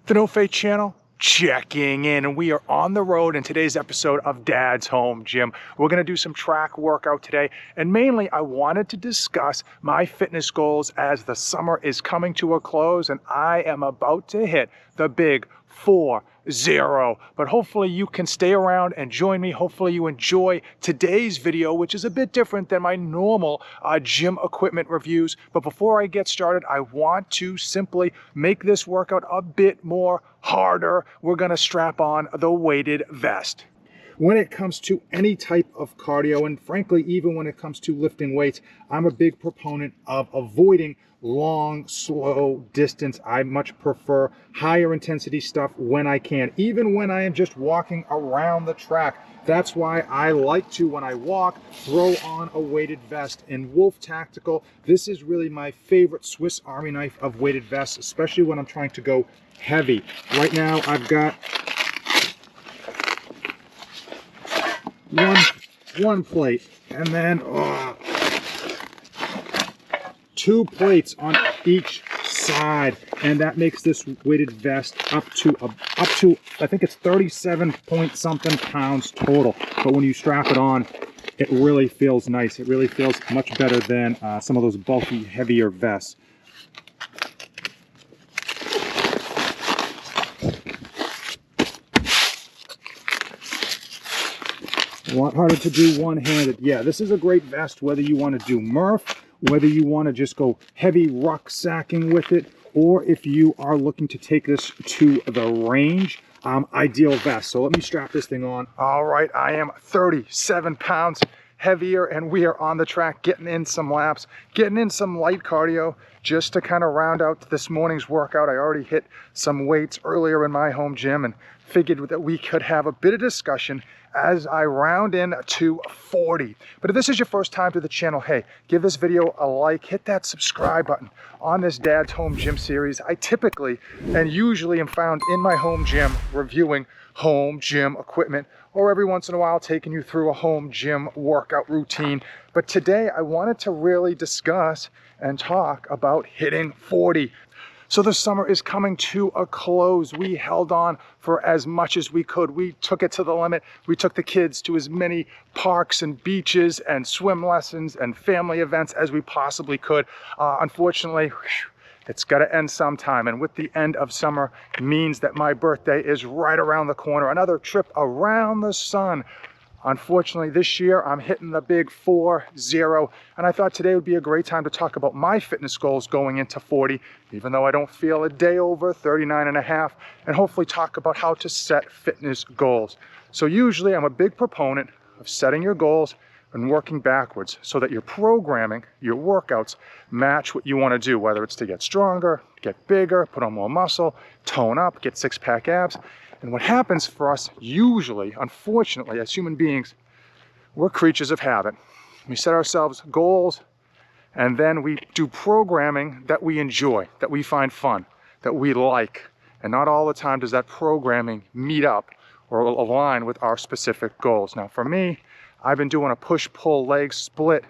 The No Fate channel checking in, and we are on the road in today's episode of Dad's Home Gym. We're going to do some track workout today, and mainly I wanted to discuss my fitness goals as the summer is coming to a close and I am about to hit the big 4-0. But hopefully you can stay around and join me. Hopefully you enjoy today's video, which is a bit different than my normal gym equipment reviews. But before I get started, I want to simply make this workout a bit more harder. We're going to strap on the weighted vest. When it comes to any type of cardio, and frankly, even when it comes to lifting weights, I'm a big proponent of avoiding long, slow distance. I much prefer higher intensity stuff when I can, even when I am just walking around the track. That's why I like to, when I walk, throw on a weighted vest. In Wolf Tactical, this is really my favorite Swiss Army knife of weighted vests, especially when I'm trying to go heavy. Right now, I've got one plate, and then 2 plates on each side, and that makes this weighted vest up to I think it's 37 point something pounds total. But when you strap it on, it really feels nice. It really feels much better than some of those bulky, heavier vests. A lot harder to do one-handed. Yeah, this is a great vest whether you want to do Murph, whether you want to just go heavy rucksacking with it, or if you are looking to take this to the range, ideal vest. So let me strap this thing on. All right, I am 37 pounds heavier, and we are on the track getting in some laps, getting in some light cardio just to kind of round out this morning's workout. I already hit some weights earlier in my home gym and figured that we could have a bit of discussion as I round in to 40. But if this is your first time to the channel, hey, give this video a like, hit that subscribe button. On this Dad's Home Gym series, I typically and usually am found in my home gym reviewing home gym equipment, or every once in a while taking you through a home gym workout routine. But today I wanted to really discuss and talk about hitting 40. So the summer is coming to a close. We held on for as much as we could. We took it to the limit. We took the kids to as many parks and beaches and swim lessons and family events as we possibly could. Unfortunately, it's got to end sometime. And with the end of summer means that my birthday is right around the corner. Another trip around the sun. Unfortunately, this year I'm hitting the big 4-0, and I thought today would be a great time to talk about my fitness goals going into 40, even though I don't feel a day over 39 and a half, and hopefully talk about how to set fitness goals. So usually I'm a big proponent of setting your goals and working backwards so that your programming, your workouts match what you want to do, whether it's to get stronger, get bigger, put on more muscle, tone up, get six-pack abs. And what happens for us usually, unfortunately, as human beings, we're creatures of habit. We set ourselves goals, and then we do programming that we enjoy, that we find fun, that we like. And not all the time does that programming meet up or align with our specific goals. Now for me, I've been doing a push-pull leg split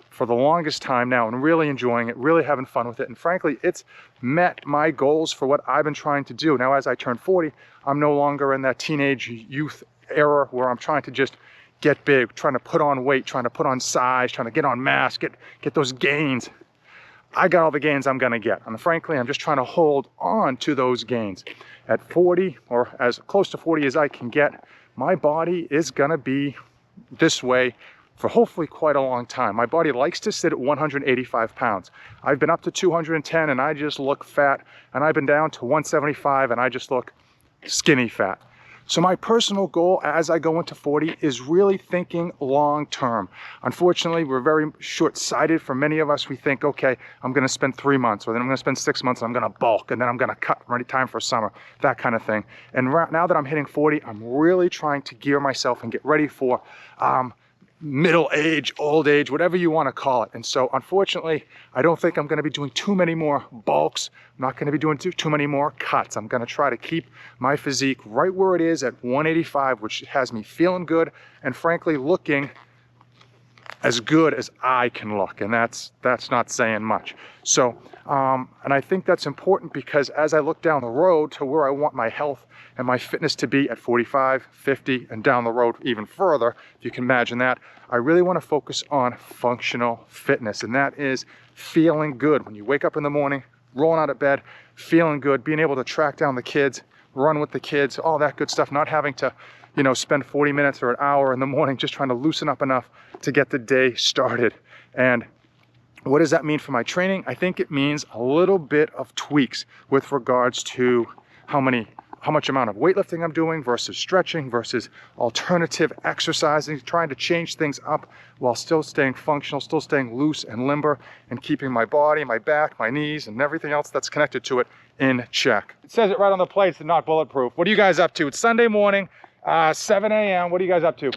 for the longest time now and really enjoying it, really having fun with it. And frankly, it's met my goals for what I've been trying to do. Now, as I turn 40, I'm no longer in that teenage youth era where I'm trying to just get big, trying to put on weight, trying to put on size, trying to get on mass, get those gains. I got all the gains I'm gonna get. And frankly, I'm just trying to hold on to those gains. At 40, or as close to 40 as I can get, my body is gonna be this way for hopefully quite a long time. My body likes to sit at 185 pounds. I've been up to 210 and I just look fat, and I've been down to 175 and I just look skinny fat. So my personal goal as I go into 40 is really thinking long term. Unfortunately, we're very short-sighted. For many of us, we think, okay, I'm gonna spend 3 months, or then I'm gonna spend 6 months, and I'm gonna bulk, and then I'm gonna cut, ready time for summer, that kind of thing. And now that I'm hitting 40, I'm really trying to gear myself and get ready for middle age, old age, whatever you want to call it. And so unfortunately, I don't think I'm going to be doing too many more bulks. I'm not going to be doing too many more cuts. I'm going to try to keep my physique right where it is at 185, which has me feeling good and frankly looking as good as I can look, and that's not saying much. So, and I think that's important because as I look down the road to where I want my health and my fitness to be at 45, 50, and down the road even further, if you can imagine that, I really want to focus on functional fitness, and that is feeling good. When you wake up in the morning, rolling out of bed, feeling good, being able to track down the kids, run with the kids, all that good stuff, not having to, you know, spend 40 minutes or an hour in the morning just trying to loosen up enough to get the day started. And what does that mean for my training? I think it means a little bit of tweaks with regards to how much amount of weightlifting I'm doing versus stretching versus alternative exercising, trying to change things up while still staying functional, still staying loose and limber, and keeping my body, my back, my knees, and everything else that's connected to it in check. It says it right on the plates, it's not bulletproof. What are you guys up to? It's Sunday morning, 7 a.m. What are you guys up to?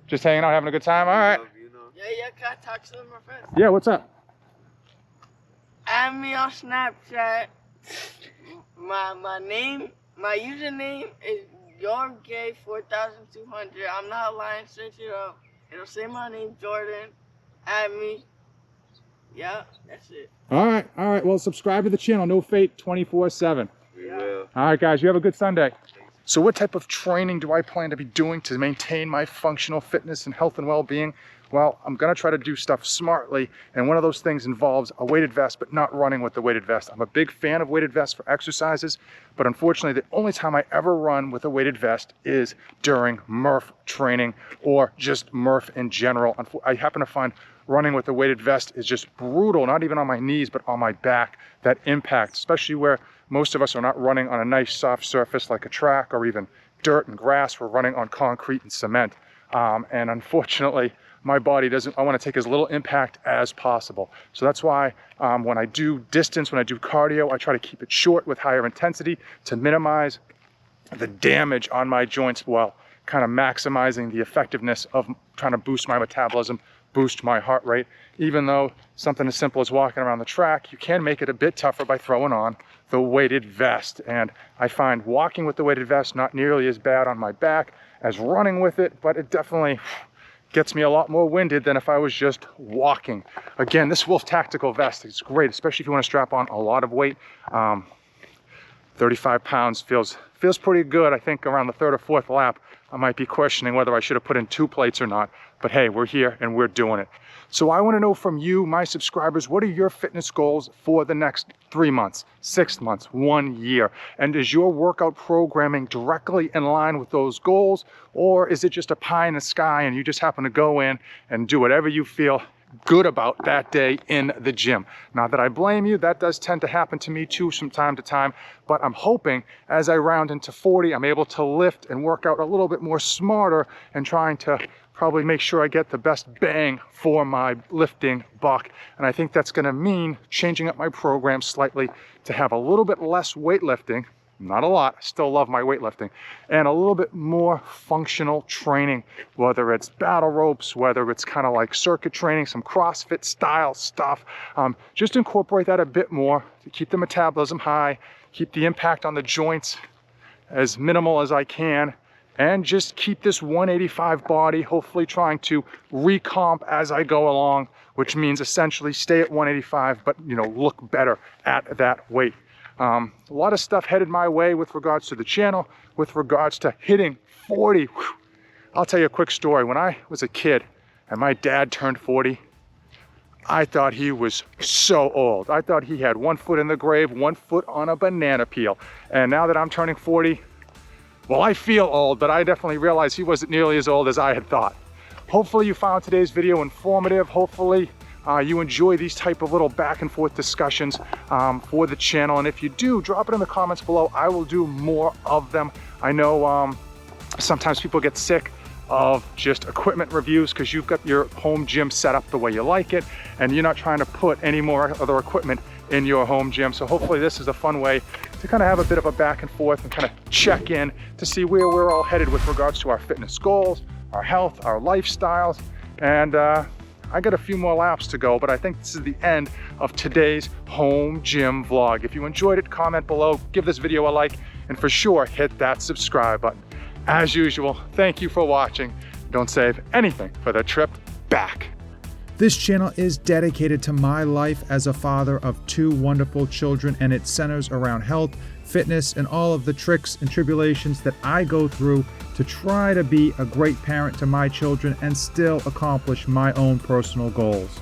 Just hanging out, having a good time? All right. Yeah, can I talk to them, my friend? Yeah, what's up? Add me on Snapchat. My name, my username is YourGay4200. I'm not lying, search it up. It'll say my name, Jordan. Add me. Yeah, that's it. All right. Well, subscribe to the channel, No Fate 24/7. We will. All right, guys, you have a good Sunday. So what type of training do I plan to be doing to maintain my functional fitness and health and well-being? Well, I'm gonna try to do stuff smartly, and one of those things involves a weighted vest, but not running with the weighted vest. I'm a big fan of weighted vests for exercises, but unfortunately, the only time I ever run with a weighted vest is during Murph training or just Murph in general. I happen to find running with a weighted vest is just brutal, not even on my knees, but on my back. That impact, especially where most of us are not running on a nice soft surface like a track or even dirt and grass. We're running on concrete and cement. And unfortunately, my body doesn't, I want to take as little impact as possible. So that's why when I do distance, when I do cardio, I try to keep it short with higher intensity to minimize the damage on my joints while kind of maximizing the effectiveness of trying to boost my metabolism, boost my heart rate. Even though something as simple as walking around the track, you can make it a bit tougher by throwing on the weighted vest. And I find walking with the weighted vest not nearly as bad on my back as running with it, but it definitely gets me a lot more winded than if I was just walking. Again, this Wolf Tactical vest is great, especially if you want to strap on a lot of weight. 35 pounds feels pretty good. I think around the third or fourth lap, I might be questioning whether I should have put in 2 plates or not, but hey, we're here and we're doing it. So I want to know from you, my subscribers, what are your fitness goals for the next 3 months, 6 months, 1 year? And is your workout programming directly in line with those goals? Or is it just a pie in the sky and you just happen to go in and do whatever you feel good about that day in the gym? Not that I blame you, that does tend to happen to me too from time to time, but I'm hoping as I round into 40, I'm able to lift and work out a little bit more smarter and trying to probably make sure I get the best bang for my lifting buck. And I think that's gonna mean changing up my program slightly to have a little bit less weightlifting, not a lot, I still love my weightlifting, and a little bit more functional training, whether it's battle ropes, whether it's kind of like circuit training, some CrossFit style stuff. Just incorporate that a bit more to keep the metabolism high, keep the impact on the joints as minimal as I can, and just keep this 185 body, hopefully trying to recomp as I go along, which means essentially stay at 185, but look better at that weight. A lot of stuff headed my way with regards to the channel, with regards to hitting 40. Whew. I'll tell you a quick story. When I was a kid and my dad turned 40, I thought he was so old. I thought he had 1 foot in the grave, 1 foot on a banana peel. And now that I'm turning 40, well, I feel old, but I definitely realized he wasn't nearly as old as I had thought. Hopefully you found today's video informative. Hopefully you enjoy these type of little back and forth discussions for the channel. And if you do, drop it in the comments below. I will do more of them. I know sometimes people get sick of just equipment reviews because you've got your home gym set up the way you like it and you're not trying to put any more other equipment in your home gym. So hopefully this is a fun way to kind of have a bit of a back and forth and kind of check in to see where we're all headed with regards to our fitness goals, our health, our lifestyles. And I got a few more laps to go, but I think this is the end of today's home gym vlog. If you enjoyed it, comment below, give this video a like, and for sure, hit that subscribe button. As usual, thank you for watching. don't save anything for the trip back. This channel is dedicated to my life as a father of 2 wonderful children, and it centers around health, fitness, and all of the tricks and tribulations that I go through to try to be a great parent to my children and still accomplish my own personal goals.